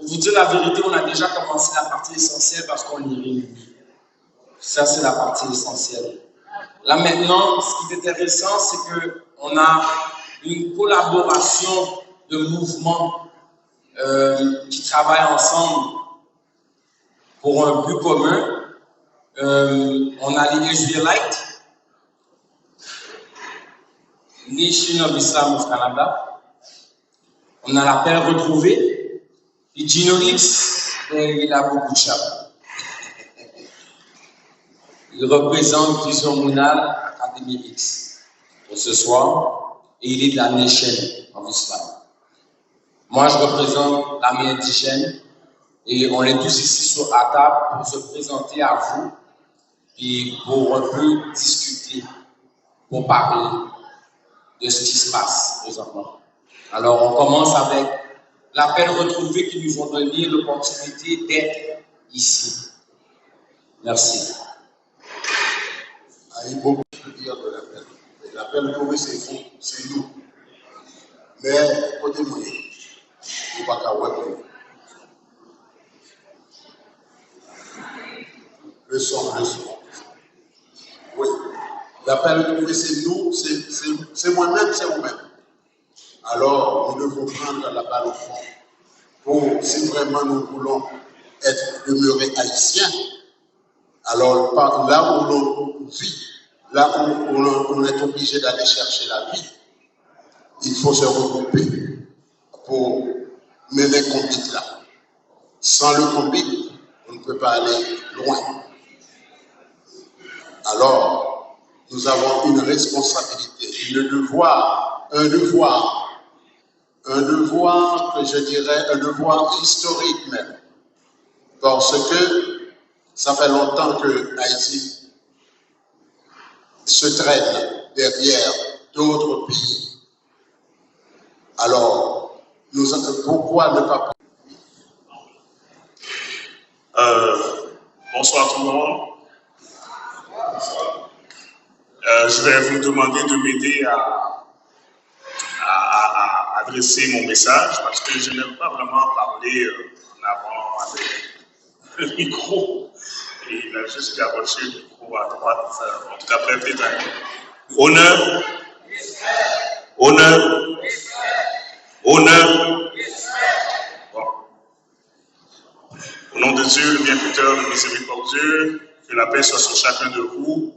vous dire la vérité, on a déjà commencé la partie essentielle parce qu'on y réunit. Ça, c'est la partie essentielle. Là, maintenant, ce qui est intéressant, c'est qu'on a une collaboration de mouvements qui travaillent ensemble pour un but commun. On a les Israélites, Nation of Islam of Canada. On a la paix retrouvée. Et Gino X, il a beaucoup de chats. Il représente Vision Monal Académie X pour ce soir et il est de la Nation of Islam. Moi, je représente l'armée indigène et on est tous ici à table pour se présenter à vous et pour un peu discuter, pour parler de ce qui se passe présentement. Alors, on commence avec l'appel retrouvé qui nous ont donné l'opportunité d'être ici. Merci. Il y a beaucoup de dire de l'appel. L'appel retrouvé, c'est nous. Mais, côté moi, il n'y a pas qu'à voir. Le son. Oui. L'appel retrouvé, c'est nous, c'est moi-même, c'est vous-même. Alors, nous devons prendre la balle au fond pour, si vraiment nous voulons demeurer haïtiens, alors là où l'on vit, là où on est obligé d'aller chercher la vie, il faut se regrouper pour mener le combat là. Sans le combat, on ne peut pas aller loin. Alors, nous avons une responsabilité, un devoir que je dirais, un devoir historique même. Parce que ça fait longtemps que Haïti se traîne derrière d'autres pays. Alors, pourquoi ne pas... Bonsoir tout le monde. Je vais vous demander de m'aider à adresser mon message parce que je n'aime pas vraiment parler en avant avec le micro. Et il a juste garoché le micro à droite, en tout cas peut-être honneur, honneur, honneur. Bon. Au nom de Dieu, le bienfaiteur, le miséricordieux, que la paix soit sur chacun de vous.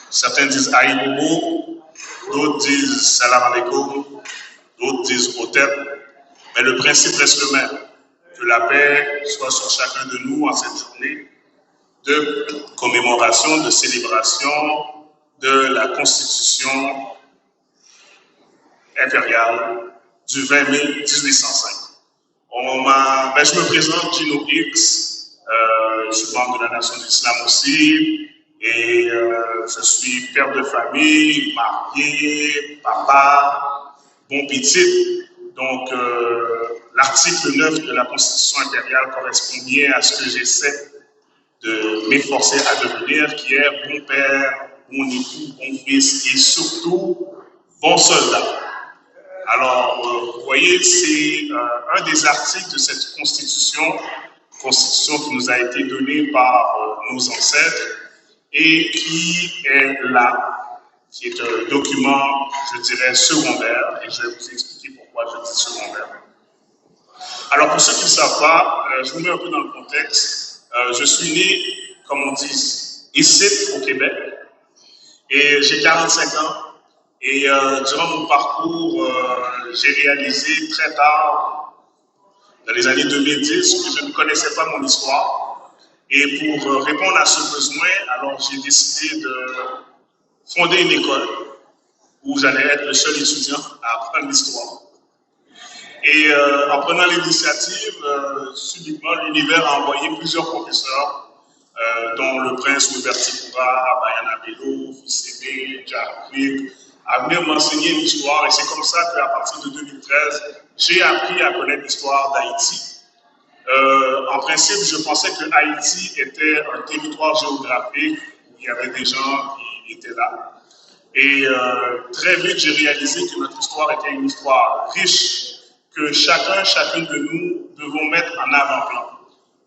Certains disent Aïbobo, d'autres disent Salam alaikum, d'autres disent Otep, mais le principe reste le même. Que la paix soit sur chacun de nous en cette journée de commémoration, de célébration de la Constitution impériale du 20 mai 1805. Je me présente, Gino X, je suis membre de la Nation de l'Islam aussi, et je suis père de famille, marié, papa, bon petit. Donc, l'article 9 de la Constitution impériale correspond bien à ce que j'essaie de m'efforcer à devenir, qui est bon père, bon époux, bon fils et surtout bon soldat. Alors, vous voyez, c'est un des articles de cette Constitution qui nous a été donnée par nos ancêtres et qui est là, qui est un document, je dirais, secondaire, et je vais vous expliquer pourquoi je dis secondaire. Alors, pour ceux qui ne savent pas, je vous mets un peu dans le contexte. Je suis né, comme on dit, ici, au Québec, et j'ai 45 ans. Et durant mon parcours, j'ai réalisé très tard, dans les années 2010, que je ne connaissais pas mon histoire. Et pour répondre à ce besoin, alors j'ai décidé de fonder une école où j'allais être le seul étudiant à apprendre l'histoire. Et en prenant l'initiative, subitement, l'univers a envoyé plusieurs professeurs, dont le prince Roberti Koura, Bayana Bello, Fils-Aimé, Jarvik, à venir m'enseigner l'histoire. Et c'est comme ça qu'à partir de 2013, j'ai appris à connaître l'histoire d'Haïti. En principe, je pensais que Haïti était un territoire géographique où il y avait des gens qui étaient là. Et très vite, j'ai réalisé que notre histoire était une histoire riche, que chacune de nous devons mettre en en avant-plan.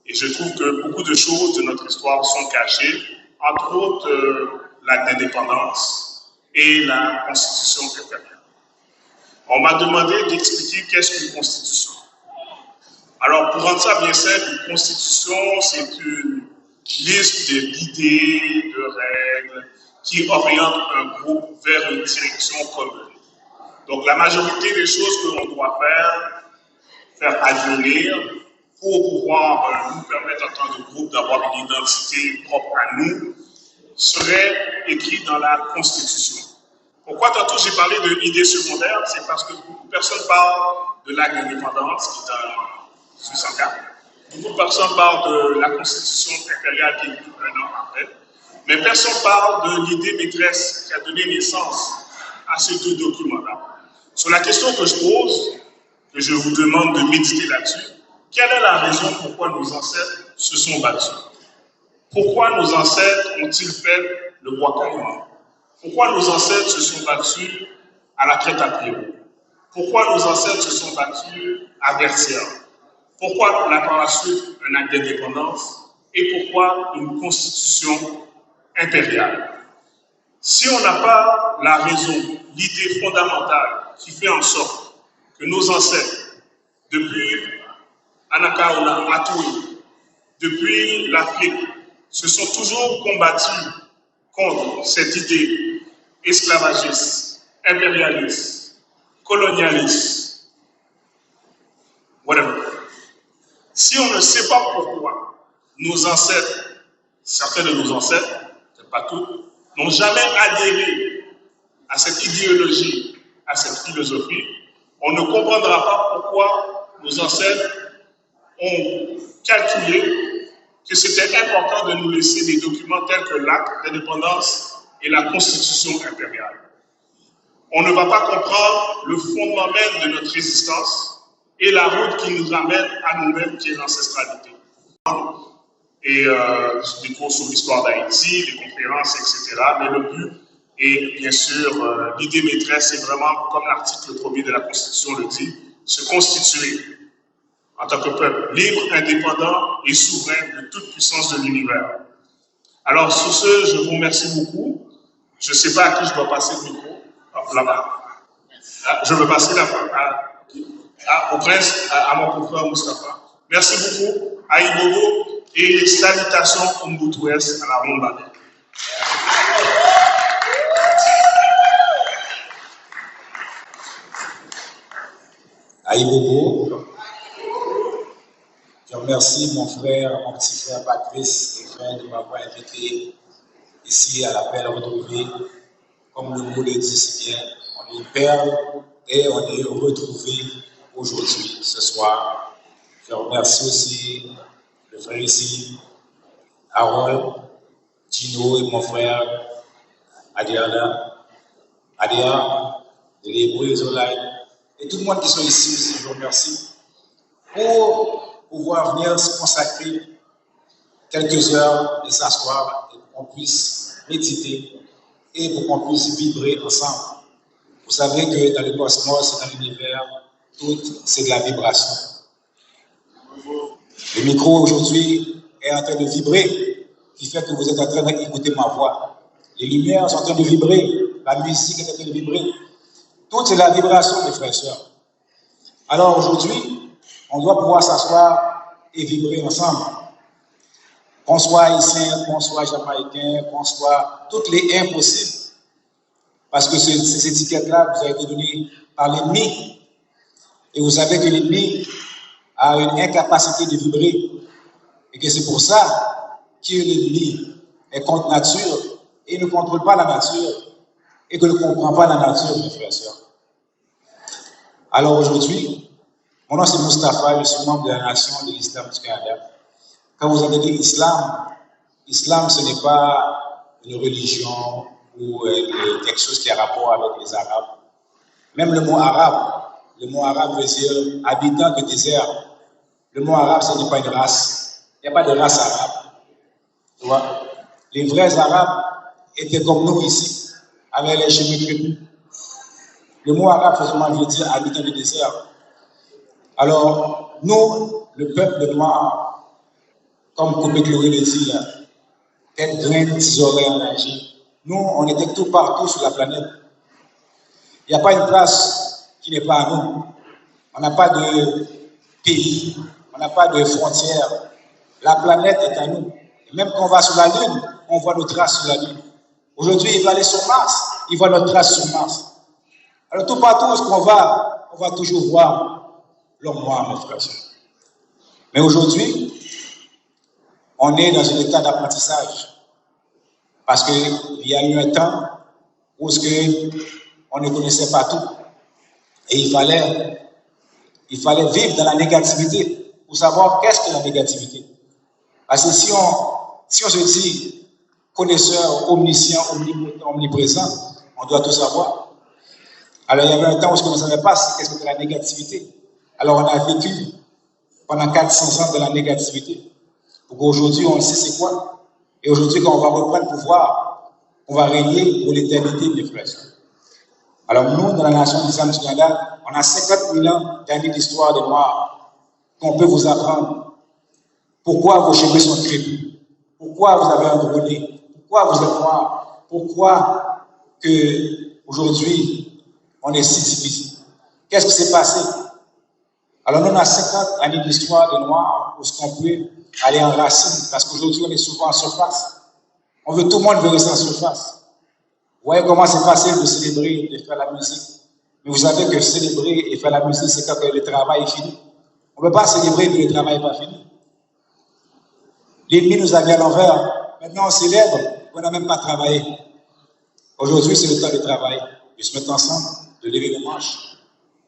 Et je trouve que beaucoup de choses de notre histoire sont cachées, entre autres l'acte d'indépendance et la constitution impériale. On m'a demandé d'expliquer qu'est-ce qu'une constitution. Alors, pour rendre ça bien simple, une constitution, c'est une liste d'idées, de règles qui orientent un groupe vers une direction commune. Donc, la majorité des choses que l'on doit faire advenir pour pouvoir nous permettre en tant que groupe d'avoir une identité propre à nous, serait écrite dans la Constitution. Pourquoi tantôt j'ai parlé de l'idée secondaire? C'est parce que beaucoup de personnes parlent de l'acte d'indépendance, qui est en 1804. Beaucoup de personnes parlent de la Constitution impériale qui est écrite un an après. Mais personne ne parle de l'idée maîtresse qui a donné naissance à ces deux documents-là. Sur la question que je pose, que je vous demande de méditer là-dessus, quelle est la raison pourquoi nos ancêtres se sont battus? Pourquoi nos ancêtres ont-ils fait le bois caïman? Pourquoi nos ancêtres se sont battus à la traite à Prévost? Pourquoi nos ancêtres se sont battus à Versailles? Pourquoi par la suite un acte d'indépendance? Et pourquoi une constitution impériale? Si on n'a pas la raison, l'idée fondamentale qui fait en sorte que nos ancêtres, depuis Anakaona, Atoui, depuis l'Afrique, se sont toujours combattus contre cette idée esclavagiste, impérialiste, colonialiste, whatever. Si on ne sait pas pourquoi nos ancêtres, certains de nos ancêtres, peut-être pas tous, n'ont jamais adhéré à cette idéologie, à cette philosophie, on ne comprendra pas pourquoi nos ancêtres ont calculé que c'était important de nous laisser des documents tels que l'acte d'indépendance et la constitution impériale. On ne va pas comprendre le fondement même de notre résistance et la route qui nous ramène à nous-mêmes, qui est l'ancestralité. Et des cours sur l'histoire d'Haïti, des conférences, etc. Mais le but est, bien sûr, l'idée maîtresse, c'est vraiment, comme l'article 1er de la Constitution le dit, se constituer en tant que peuple libre, indépendant et souverain de toute puissance de l'univers. Alors, sur ce, je vous remercie beaucoup. Je ne sais pas à qui je dois passer le micro. Là-bas. Je veux passer au prince, à mon confrère Moustapha. Merci beaucoup à Ibobo et salutations au Mboutouès à la Ronde. À Ibobo, je remercie mon frère, mon petit frère Patrice et frère de m'avoir invité ici à l'appel retrouvé. Comme le mot le dit si bien, on est une perle et on est retrouvé aujourd'hui, ce soir. Je remercie aussi le frère ici, Harold, Gino et mon frère Adiana, les Hébreux, Zolai, et tout le monde qui sont ici aussi, je vous remercie pour pouvoir venir se consacrer quelques heures et s'asseoir et qu'on puisse méditer et pour qu'on puisse vibrer ensemble. Vous savez que dans le cosmos et dans l'univers, tout c'est de la vibration. Le micro aujourd'hui est en train de vibrer, qui fait que vous êtes en train d'écouter ma voix. Les lumières sont en train de vibrer, la musique est en train de vibrer. Tout c'est la vibration, mes frères et sœurs. Alors aujourd'hui, on doit pouvoir s'asseoir et vibrer ensemble. Qu'on soit haïtien, qu'on soit jamaïcain, qu'on soit toutes les impossibles. Parce que ces étiquettes-là vous ont été données par l'ennemi. Et vous savez que l'ennemi a une incapacité de vibrer. Et que c'est pour ça que l'ennemi est contre nature et ne contrôle pas la nature et que ne comprend pas la nature, mes frères et sœurs. Alors aujourd'hui, mon nom c'est Moustapha, je suis membre de la nation de l'Islam du Canada. Quand vous entendez l'islam, l'islam ce n'est pas une religion ou quelque chose qui a rapport avec les Arabes. Même le mot arabe veut dire habitant de désert. Le mot arabe, ce n'est pas une race. Il n'y a pas de race arabe. Tu vois? Les vrais Arabes étaient comme nous ici, avec les chemins crépus. Le mot arabe, veut dire habitant de désert. Alors, nous, le peuple noir, comme Koupetlori le dit là, tête graine, 10 oreilles enragées. Nous, on était tout partout sur la planète. Il n'y a pas une place qui n'est pas à nous. On n'a pas de pays, on n'a pas de frontières. La planète est à nous. Et même quand on va sur la Lune, on voit nos traces sur la Lune. Aujourd'hui, il va aller sur Mars, il voit nos traces sur Mars. Alors tout partout où on va toujours voir l'homme noir, mes frères. Mais aujourd'hui, on est dans un état d'apprentissage. Parce qu'il y a eu un temps où on ne connaissait pas tout. Et il fallait vivre dans la négativité pour savoir qu'est-ce que la négativité. Parce que si on se dit connaisseur, omniscient, omniprésent, on doit tout savoir. Alors il y avait un temps où on ne savait pas qu'est-ce que c'était la négativité. Alors on a vécu pendant 400 ans de la négativité. Pour qu'aujourd'hui on sait c'est quoi. Et aujourd'hui quand on va reprendre le pouvoir, on va régner pour l'éternité, mes frères. Alors nous, dans la nation d'Islam du Canada, on a 50 000 ans d'années d'histoire des Noirs qu'on peut vous apprendre. Pourquoi vos cheveux sont crépus? Pourquoi vous avez un gros nez? Pourquoi vous êtes noir? Pourquoi que aujourd'hui on est si divisé? Qu'est-ce qui s'est passé? Alors nous, on a 50 années d'histoire des Noirs où on peut aller en racine, parce qu'aujourd'hui on est souvent en surface. On veut tout le monde veut rester en surface. Vous voyez comment c'est facile de célébrer et de faire la musique. Mais vous savez que célébrer et faire la musique, c'est quand le travail est fini. On ne peut pas célébrer et le travail n'est pas fini. L'ennemi nous a mis à l'envers. Maintenant, on célèbre, on n'a même pas travaillé. Aujourd'hui, c'est le temps de travailler, de se mettre ensemble, de lever les manches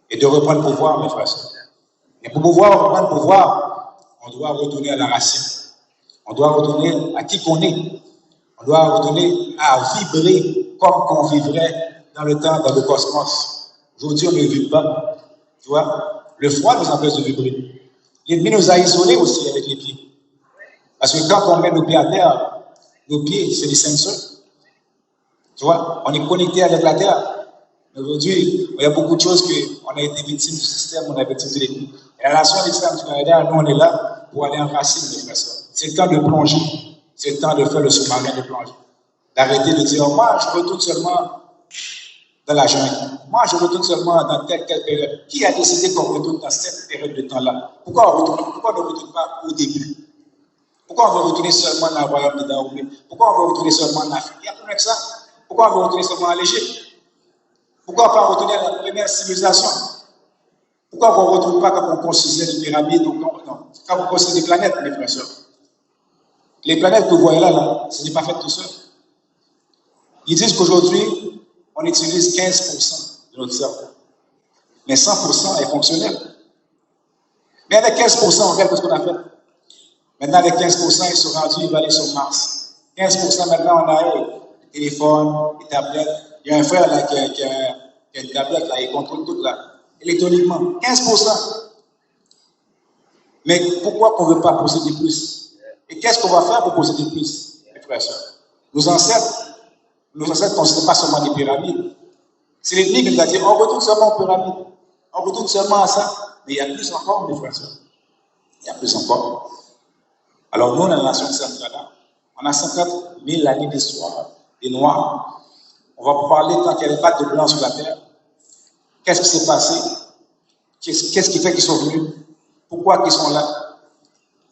et de reprendre le pouvoir, mes frères. Et pour pouvoir reprendre le pouvoir, on doit retourner à la racine. On doit retourner à qui qu'on est. On doit retourner à vibrer comme qu'on vivrait dans le temps, dans le cosmos. Aujourd'hui, on ne vibre pas. Tu vois, le froid nous empêche de vibrer. L'ennemi nous a isolés aussi avec les pieds. Parce que quand on met nos pieds à terre, nos pieds, c'est des sensors. Tu vois, on est connecté avec la terre. Aujourd'hui, il y a beaucoup de choses qu'on a été victime du système, on a été victime de l'ennemi. Et la nation d'Islam du Canada, nous, on est là pour aller en racine, mes frères. C'est le temps de plonger. C'est le temps de faire le sous-marin de plonger. D'arrêter de dire, moi, je retourne seulement dans la jungle. Moi, je retourne seulement dans telle période. Qui a décidé qu'on retourne dans cette période de temps-là? Pourquoi on ne retourne pas au début? Pourquoi on veut retourner seulement dans le royaume de Dahomey? Pourquoi on veut retourner seulement en Afrique? Il y a plus que ça. Pourquoi on veut retourner seulement en Égypte? Pourquoi on ne peut pas retourner à la première civilisation? Pourquoi on ne retourne pas quand on construisait des pyramides? Quand on construisait des planètes, mes frères et sœurs? Les planètes que vous voyez là, ce n'est pas fait tout seul. Ils disent qu'aujourd'hui, on utilise 15% de notre cerveau. Mais 100% est fonctionnel. Mais avec 15%, on regarde ce qu'on a fait. Maintenant, avec 15%, ils sont rendus, ils vont aller sur Mars. 15% maintenant, on a des téléphones, des tablettes. Il y a un frère là qui a une tablette, là, il contrôle tout là, électroniquement. 15%. Mais pourquoi on ne veut pas posséder plus? Et qu'est-ce qu'on va faire pour posséder plus, mes frères et sœurs? Nos ancêtres ne construisaient pas seulement des pyramides. C'est l'ennemi qui nous a dit, on retourne seulement aux pyramides. On retourne seulement à ça. Mais il y a plus encore, mes frères et sœurs. Il y a plus encore. Alors nous, la nation centrale, on a 50 000 années d'histoire, des Noirs. On va parler tant qu'il n'y avait pas de blanc sur la terre. Qu'est-ce qui s'est passé? Qu'est-ce qui fait qu'ils sont venus? Pourquoi ils sont là?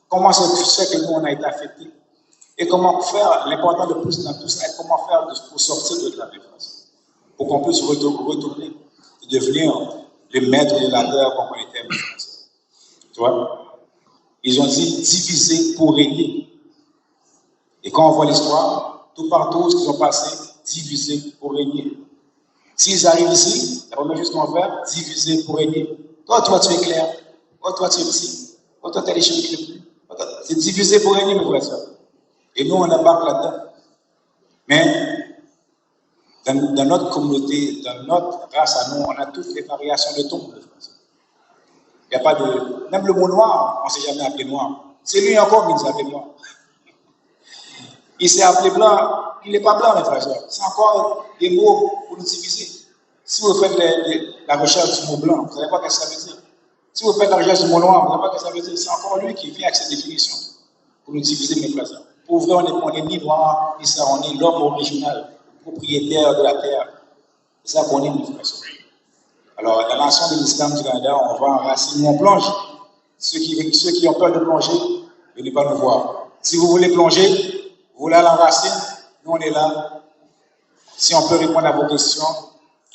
Comment ça fait que nous, on a été affectés? Et comment faire, l'important de plus dans tout ça, comment faire pour sortir de la défense? Pour qu'on puisse retourner et devenir les maîtres de la terre comme on était. Tu vois? Ils ont dit diviser pour régner. Et quand on voit l'histoire, tout partout ce qu'ils ont passé, diviser pour régner. S'ils arrivent ici, la première chose qu'on va faire, diviser pour régner. Toi, tu es clair. Toi, tu es petit. Toi, tu as les cheveux crépus. C'est diviser pour régner, mes frères et sœurs. Et nous, on embarque là-dedans. Mais dans notre communauté, dans notre race à nous, on a toutes les variations de ton, mes frères et sœurs. Il n'y a pas de... Même le mot noir, on ne s'est jamais appelé noir. C'est lui encore qui nous a appelé noir. Il s'est appelé blanc, il n'est pas blanc, mes frères et sœurs. C'est encore des mots pour nous diviser. Si vous faites la recherche du mot blanc, vous ne savez pas ce que ça veut dire. Si vous faites la recherche du mot noir, vous savez ce que ça veut dire. C'est encore lui qui vient avec cette définition pour nous diviser, mes frères. Pour vrai, on n'est ni noir, ni ça, on est l'homme original, propriétaire de la terre. C'est ça qu'on est, mes frères. Alors, la nation de l'islam du Canada, on va enraciner, on plonge. Ceux qui ont peur de plonger, venez pas nous voir. Si vous voulez plonger, vous voulez aller en racine, nous on est là. Si on peut répondre à vos questions,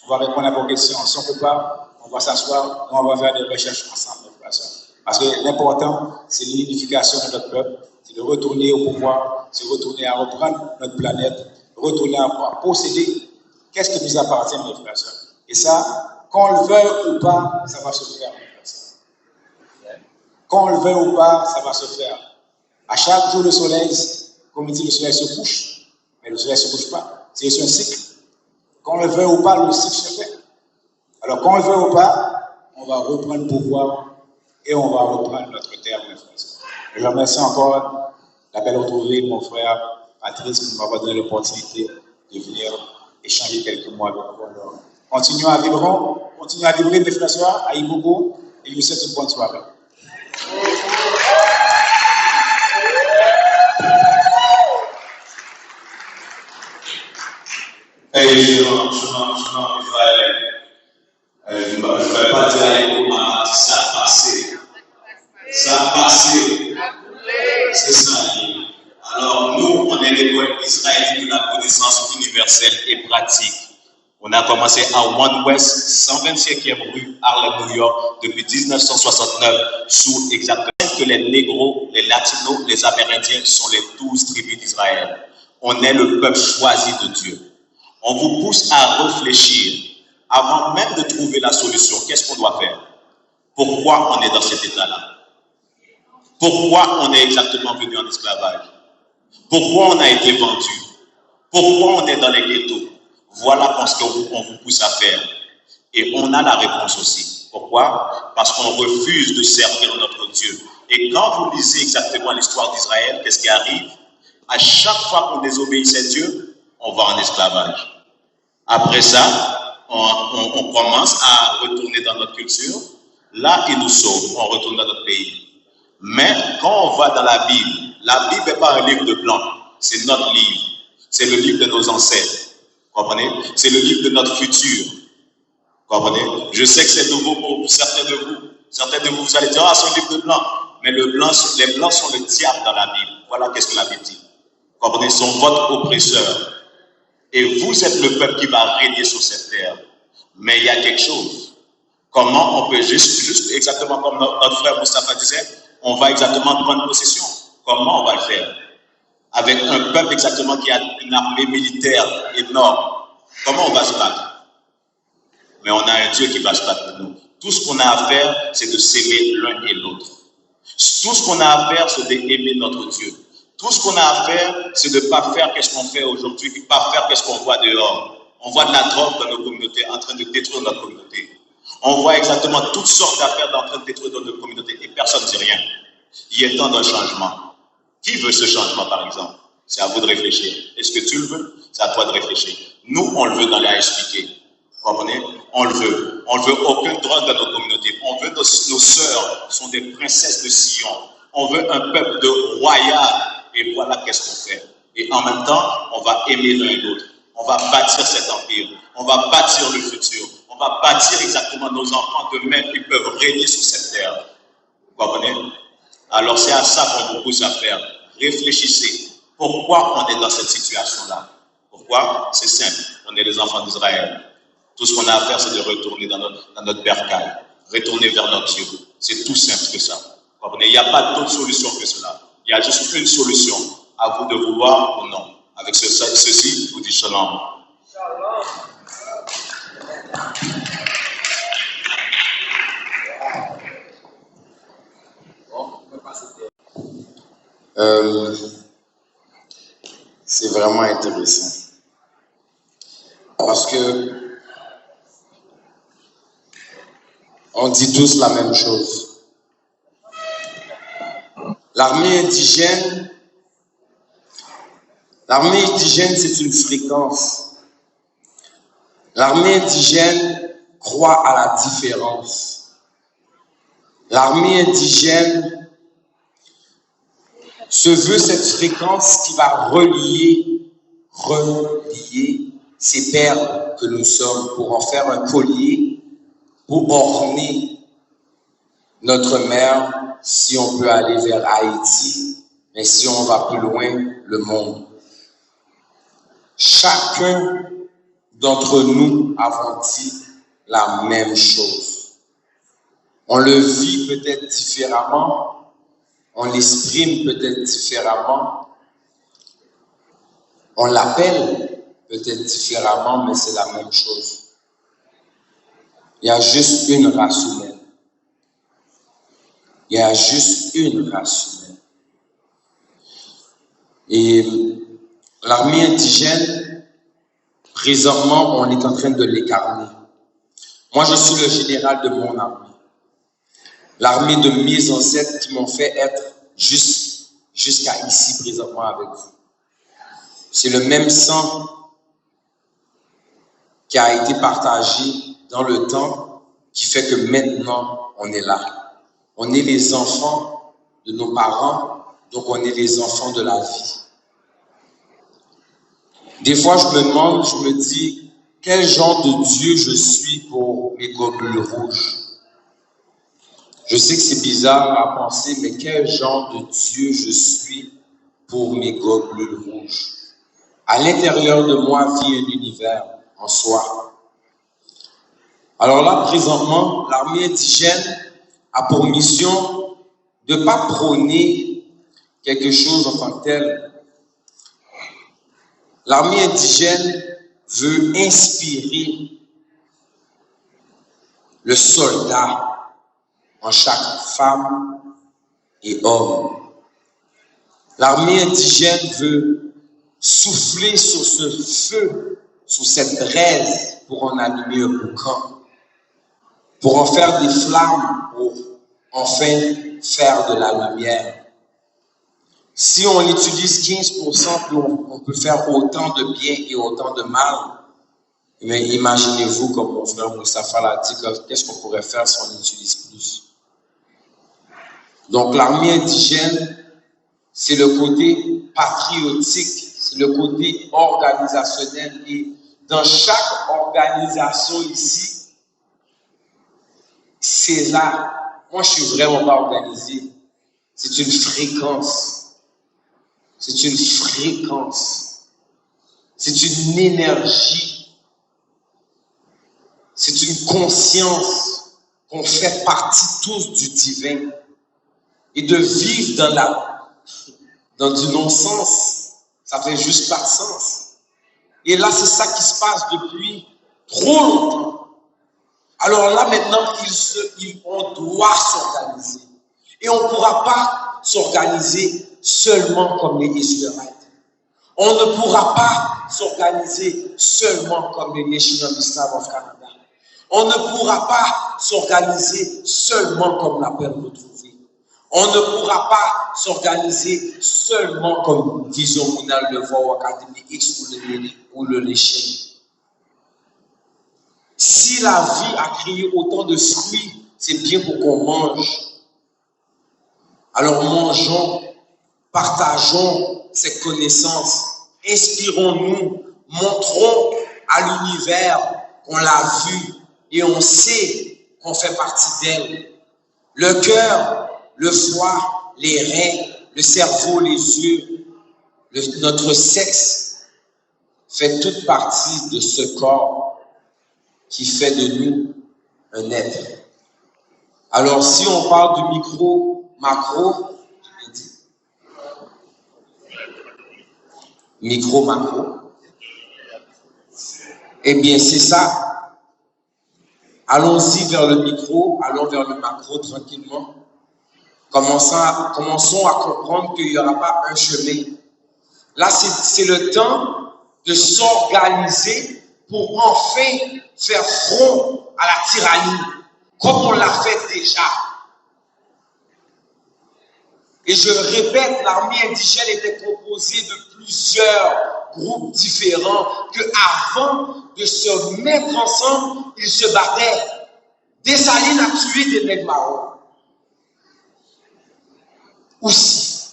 on va répondre à vos questions. Si on ne peut pas, on va s'asseoir et on va faire des recherches ensemble. Parce que l'important, c'est l'unification de notre peuple, c'est de retourner au pouvoir, c'est de retourner à reprendre notre planète, retourner à posséder. Qu'est-ce qui nous appartient, mes frères et sœurs? Et ça, qu'on le veuille ou pas, ça va se faire, mes frères et sœurs. Qu'on le veuille ou pas, ça va se faire. À chaque jour, le soleil, comme il dit, le soleil se couche, mais le soleil ne se couche pas. C'est un cycle. Qu'on le veuille ou pas, le cycle se fait. Alors, qu'on le veuille ou pas, on va reprendre le pouvoir et on va reprendre notre terre, mes frères. Je remercie encore la belle retrouvée de mon frère Patrice qui m'avoir donné l'opportunité de venir échanger quelques mots avec vous. Alors, continuons à vibrer, mes frères et sœurs, à Ibogo, et je vous souhaite une bonne soirée. Shalom, Israël. Je ne vais pas dire comment ça a passé. Ça a passé. C'est ça. Alors, nous, on est l'école israélienne de la connaissance universelle et pratique. On a commencé à One West, 125e rue, Harlem, New York, depuis 1969, sous exactement que les négros, les latinos, les amérindiens sont les 12 tribus d'Israël. On est le peuple choisi de Dieu. On vous pousse à réfléchir avant même de trouver la solution. Qu'est-ce qu'on doit faire? Pourquoi on est dans cet état-là? Pourquoi on est exactement venu en esclavage? Pourquoi on a été vendu? Pourquoi on est dans les ghettos? Voilà ce qu'on vous pousse à faire. Et on a la réponse aussi. Pourquoi? Parce qu'on refuse de servir notre Dieu. Et quand vous lisez exactement l'histoire d'Israël, qu'est-ce qui arrive? À chaque fois qu'on désobéissait à Dieu, on va en esclavage. Après ça, on commence à retourner dans notre culture. Là, il nous sauve, on retourne dans notre pays. Mais quand on va dans la Bible n'est pas un livre de blanc, c'est notre livre. C'est le livre de nos ancêtres. Comprenez? C'est le livre de notre futur. Comprenez? Je sais que c'est nouveau pour certains de vous. Certains de vous, vous allez dire, ah, c'est un livre de blanc. Mais les blancs sont le diable dans la Bible. Voilà qu'est-ce que la Bible dit. Comprenez? Ils sont votre oppresseur. Et vous êtes le peuple qui va régner sur cette terre. Mais il y a quelque chose. Comment on peut juste exactement comme notre frère Moustapha disait, on va exactement prendre possession. Comment on va le faire? Avec un peuple exactement qui a une armée militaire énorme. Comment on va se battre? Mais on a un Dieu qui va se battre pour nous. Tout ce qu'on a à faire, c'est de s'aimer l'un et l'autre. Tout ce qu'on a à faire, c'est d'aimer notre Dieu. Tout ce qu'on a à faire, c'est de ne pas faire ce qu'on fait aujourd'hui, de ne pas faire ce qu'on voit dehors. On voit de la drogue dans nos communautés en train de détruire notre communauté. On voit exactement toutes sortes d'affaires en train de détruire notre communauté et personne ne dit rien. Il est temps d'un changement. Qui veut ce changement, par exemple? C'est à vous de réfléchir. Est-ce que tu le veux? C'est à toi de réfléchir. Nous, on le veut dans les expliquer. Vous comprenez? On le veut. On ne veut aucune drogue dans nos communautés. On veut nos sœurs sont des princesses de Sion. On veut un peuple de royal. Et voilà qu'est-ce qu'on fait. Et en même temps, on va aimer l'un et l'autre. On va bâtir cet empire. On va bâtir le futur. On va bâtir exactement nos enfants de même qui peuvent régner sur cette terre. Vous comprenez? Alors c'est à ça qu'on vous pousse à faire. Réfléchissez. Pourquoi on est dans cette situation-là? Pourquoi? C'est simple. On est les enfants d'Israël. Tout ce qu'on a à faire, c'est de retourner dans notre bercail. Retourner vers notre Dieu. C'est tout simple que ça. Vous comprenez? Il n'y a pas d'autre solution que cela. Il y a juste une solution. À vous de vouloir ou non. Avec ceci, je vous dis shalom. C'est vraiment intéressant. Parce que on dit tous la même chose. L'armée indigène, c'est une fréquence. L'armée indigène croit à la différence. L'armée indigène se veut cette fréquence qui va relier ces perles que nous sommes pour en faire un collier, pour orner notre mer si on peut aller vers Haïti, mais si on va plus loin, le monde. Chacun d'entre nous avons dit la même chose. On le vit peut-être différemment, on l'exprime peut-être différemment, on l'appelle peut-être différemment, mais c'est la même chose. Il y a juste une race humaine. Il y a juste une race humaine. Et l'armée indigène, présentement, on est en train de l'incarner. Moi, je suis le général de mon armée. L'armée de mes ancêtres qui m'ont fait être jusqu'à ici, présentement, avec vous. C'est le même sang qui a été partagé dans le temps qui fait que maintenant, on est là. On est les enfants de nos parents, donc on est les enfants de la vie. Des fois, je me demande, je me dis, quel genre de Dieu je suis pour mes globules rouges? Je sais que c'est bizarre à penser, mais quel genre de Dieu je suis pour mes globules rouges? À l'intérieur de moi vit un univers en soi. Alors là, présentement, l'armée indigène a pour mission de ne pas prôner quelque chose en tant que tel. L'armée indigène veut inspirer le soldat en chaque femme et homme. L'armée indigène veut souffler sur ce feu, sur cette braise pour en allumer un boucan, pour en faire des flammes, pour enfin faire de la lumière. Si on utilise 15%, on peut faire autant de bien et autant de mal. Mais imaginez-vous, comme mon frère Moustapha l'a dit, qu'est-ce qu'on pourrait faire si on utilise plus? Donc l'armée indigène, c'est le côté patriotique, c'est le côté organisationnel. Et dans chaque organisation ici, c'est là. Moi, je suis vraiment pas organisé. C'est une fréquence. C'est une fréquence. C'est une énergie. C'est une conscience qu'on fait partie tous du divin. Et de vivre dans du non-sens, ça fait juste pas de sens. Et là, c'est ça qui se passe depuis trop longtemps. Alors là, maintenant, on doit s'organiser. Et on ne pourra pas s'organiser seulement comme les Israélites. On ne pourra pas s'organiser seulement comme les National Islam of Canada. On ne pourra pas s'organiser seulement comme l'appel retrouvé. On ne pourra pas s'organiser seulement comme Vision Mondiale de Voix Academy X ou le Léché. Si la vie a créé autant de fruits, c'est bien pour qu'on mange. Alors mangeons, partageons ces connaissances, inspirons-nous, montrons à l'univers qu'on l'a vu et on sait qu'on fait partie d'elle. Le cœur, le foie, les reins, le cerveau, les yeux, notre sexe fait toute partie de ce corps qui fait de nous un être. Alors si on parle du micro, macro, je l'ai dit, micro, macro, eh bien c'est ça. Allons-y vers le micro, allons vers le macro tranquillement. Commençons à comprendre qu'il n'y aura pas un chemin. Là, c'est le temps de s'organiser pour enfin faire front à la tyrannie, comme on l'a fait déjà. Et je répète, l'armée indigène était composée de plusieurs groupes différents que avant de se mettre ensemble, ils se battaient. Dessalines a tué des nègres marrons. aussi.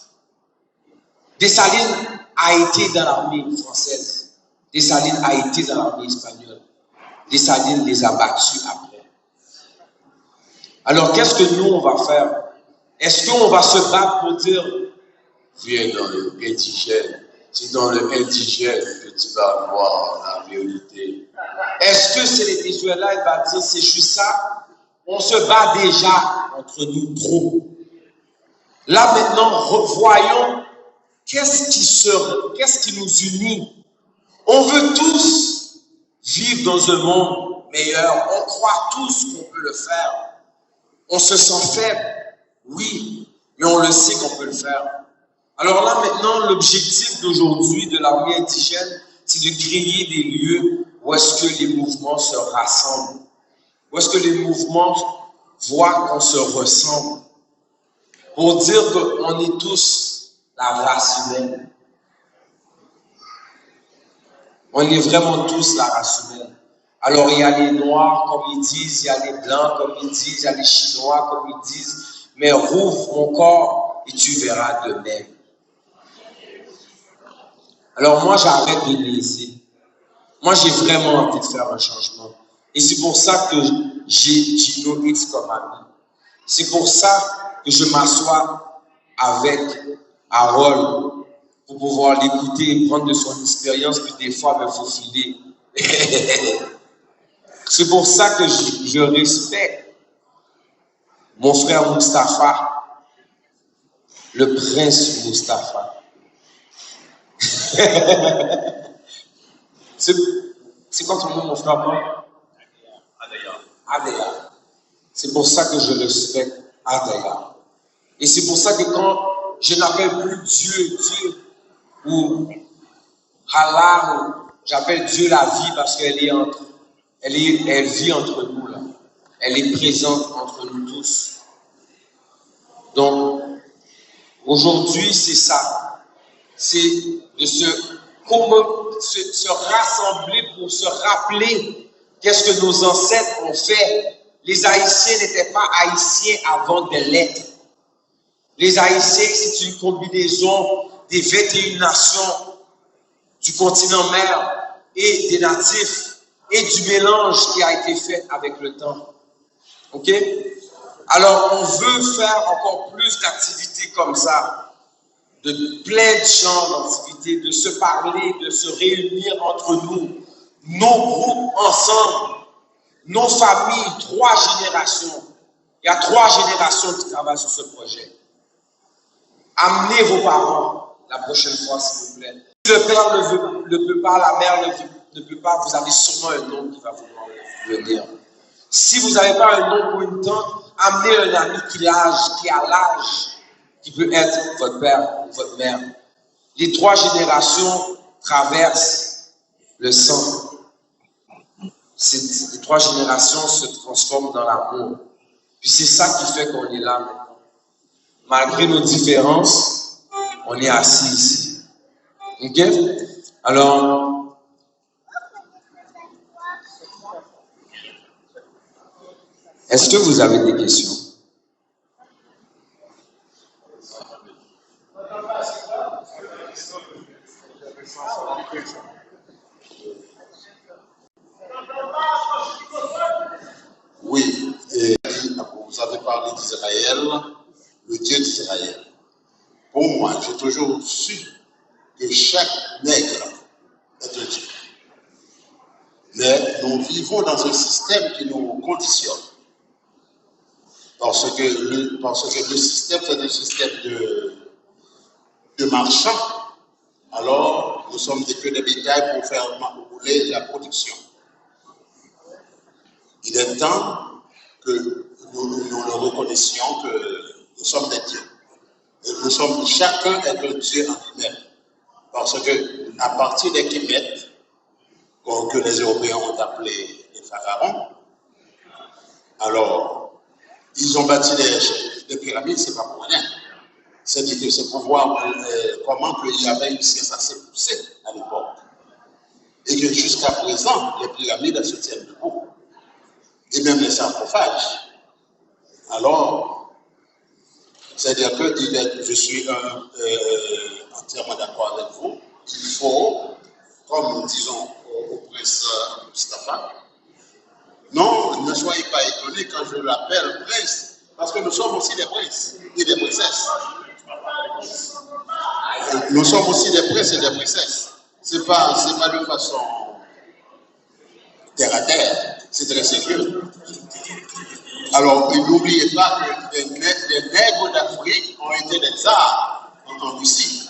Dessalines a été dans l'armée française. Dessalines a été dans l'armée espagnole. Dessalines les a battus après. Alors, qu'est-ce que nous, on va faire? Est-ce qu'on va se battre pour dire, viens dans le indigène, c'est dans le indigène que tu vas voir la vérité. Est-ce que c'est les Israélites qui vont dire, c'est juste ça? On se bat déjà entre nous trop. Là, maintenant, revoyons qu'est-ce qui nous unit. On veut tous vivre dans un monde meilleur. On croit tous qu'on peut le faire. On se sent faible, oui, mais on le sait qu'on peut le faire. Alors là, maintenant, l'objectif d'aujourd'hui de l'armée indigène, c'est de créer des lieux où est-ce que les mouvements se rassemblent, où est-ce que les mouvements voient qu'on se ressemble, pour dire qu'on est tous la race humaine. On est vraiment tous la race humaine. Alors, il y a les Noirs, comme ils disent, il y a les Blancs, comme ils disent, il y a les Chinois, comme ils disent, mais rouvre mon corps et tu verras de même. Alors, moi, j'arrête de niaiser. Moi, j'ai vraiment envie de faire un changement. Et c'est pour ça que j'ai Gino X comme ami. C'est pour ça que je m'assois avec Harold pour pouvoir l'écouter, prendre de son expérience, puis des fois me faufiler. C'est pour ça que je respecte mon frère Mustapha, le prince Mustapha. C'est quoi ton nom, mon frère? Adéa. C'est pour ça que je respecte Adéa. Et c'est pour ça que quand je n'appelle plus Dieu, ou Allah, j'appelle Dieu la vie parce qu'elle est elle vit entre nous là. Elle est présente entre nous tous. Donc, aujourd'hui, c'est ça. C'est de se rassembler pour se rappeler qu'est-ce que nos ancêtres ont fait. Les Haïtiens n'étaient pas Haïtiens avant de l'être. Les Haïtiens, c'est une combinaison des 21 nations du continent mer et des natifs et du mélange qui a été fait avec le temps. OK? Alors, on veut faire encore plus d'activités comme ça, de plein de genres d'activités, de se parler, de se réunir entre nous, nos groupes ensemble, nos familles, 3 générations. Il y a 3 générations qui travaillent sur ce projet. Amenez vos parents la prochaine fois, s'il vous plaît. Si le père ne peut pas, la mère ne peut pas, vous avez sûrement un oncle qui va vouloir venir. Si vous n'avez pas un oncle ou une tante, amenez un ami qui a l'âge, qui peut être votre père ou votre mère. Les 3 générations traversent le sang. Les 3 générations se transforment dans l'amour. Puis c'est ça qui fait qu'on est là maintenant. Malgré nos différences, on est assis ici. OK? Alors, est-ce que vous avez des questions? Oui, et vous avez parlé d'Israël, le Dieu d'Israël. Pour moi, j'ai toujours su que chaque nègre est un Dieu. Mais nous vivons dans un système qui nous conditionne. Parce que le système, c'est un système de marchands. Alors, nous sommes que des bétails pour faire rouler la production. Il est temps que nous le reconnaissions que nous sommes des dieux. Et chacun est un Dieu en lui-même. Parce que, à partir des Kémètes, que les Européens ont appelés les pharaons, alors, ils ont bâti des pyramides, c'est pas pour rien. C'est-à-dire que c'est pour voir comment que Yahvé réussi à s'épouser à l'époque. Et que jusqu'à présent, les pyramides se tiennent debout. Et même les sarcophages. Alors, C'est-à-dire que je suis entièrement d'accord avec vous. Il faut, comme disons au prince Mustapha, non, ne soyez pas étonnés quand je l'appelle prince, parce que nous sommes aussi des princes et des princesses. Nous sommes aussi des princes et des princesses. C'est pas de façon terre à terre, c'est très sérieux. Alors, n'oubliez pas que les nègres d'Afrique ont été des tsars en Russie.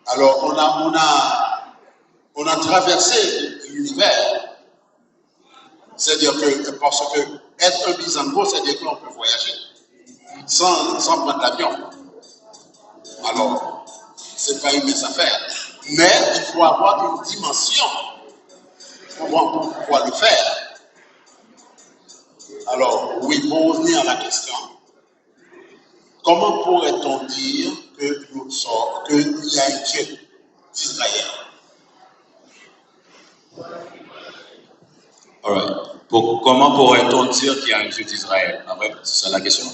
Alors, on a traversé l'univers. C'est-à-dire que, parce que être un Byzantin, c'est-à-dire qu'on peut voyager sans prendre l'avion. Alors, ce n'est pas une mince affaire. Mais il faut avoir une dimension pour pouvoir le faire. Alors, oui, pour revenir à la question, comment pourrait-on dire qu'il y a un Dieu d'Israël? Alright. Comment pourrait-on dire qu'il y a un Dieu d'Israël? C'est ça la question.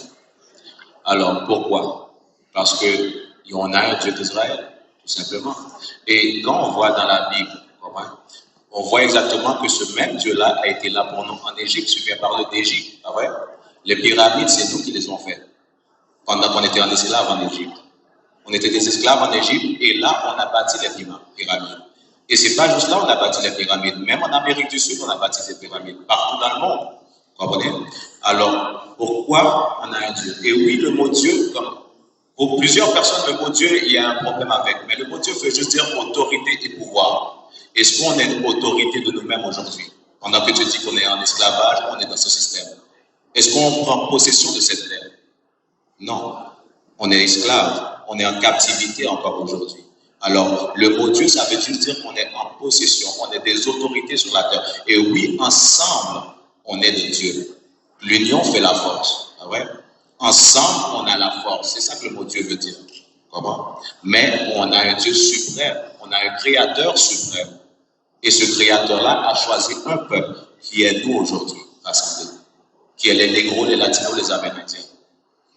Alors, pourquoi? Parce qu'on a un Dieu d'Israël, tout simplement. Et quand on voit dans la Bible, on voit exactement que ce même Dieu-là a été là pour nous en Égypte. Je viens parler d'Égypte, pas vrai? Les pyramides, c'est nous qui les avons faites. Pendant qu'on était en esclave en Égypte. On était des esclaves en Égypte et là, on a bâti les pyramides. Et c'est pas juste là on a bâti les pyramides. Même en Amérique du Sud, on a bâti ces pyramides. Partout dans le monde. Vous comprenez? Alors, pourquoi on a un Dieu? Et oui, le mot Dieu, comme pour plusieurs personnes, le mot Dieu, il y a un problème avec. Mais le mot Dieu veut juste dire autorité et pouvoir. Est-ce qu'on est une autorité de nous-mêmes aujourd'hui? Pendant que tu dis qu'on est en esclavage, on est dans ce système. Est-ce qu'on prend possession de cette terre? Non. On est esclave. On est en captivité encore aujourd'hui. Alors, le mot Dieu, ça veut juste dire qu'on est en possession. On est des autorités sur la terre. Et oui, ensemble, on est des dieux. L'union fait la force. Ah ouais? Ensemble, on a la force. C'est ça que le mot Dieu veut dire. Comment? Mais on a un Dieu suprême. On a un créateur suprême. Et ce créateur-là a choisi un peuple qui est nous aujourd'hui, rassemblés. Qui est les Négros, les Latinos, les Amérindiens.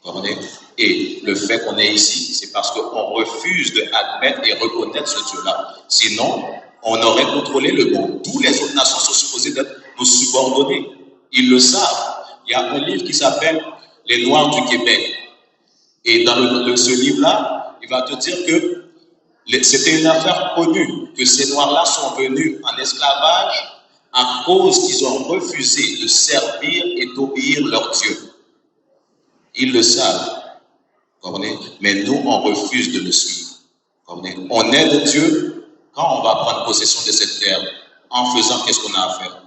Vous comprenez? Et le fait qu'on est ici, c'est parce qu'on refuse d'admettre et reconnaître ce Dieu-là. Sinon, on aurait contrôlé le monde. Toutes les autres nations sont supposées d'être nos subordonnés. Ils le savent. Il y a un livre qui s'appelle « Les Noirs du Québec ». Et dans ce livre-là, il va te dire que c'était une affaire connue, que ces Noirs-là sont venus en esclavage à cause qu'ils ont refusé de servir et d'obéir leur Dieu. Ils le savent. Comprenez? Mais nous, on refuse de le suivre. Comprenez? On aide Dieu quand on va prendre possession de cette terre, en faisant qu'est-ce qu'on a à faire.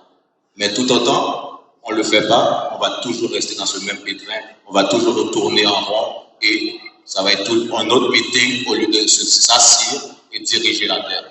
Mais tout autant, on ne le fait pas, on va toujours rester dans ce même pétrin, on va toujours retourner en rond et ça va être un autre meeting au lieu de s'asseoir et diriger la terre.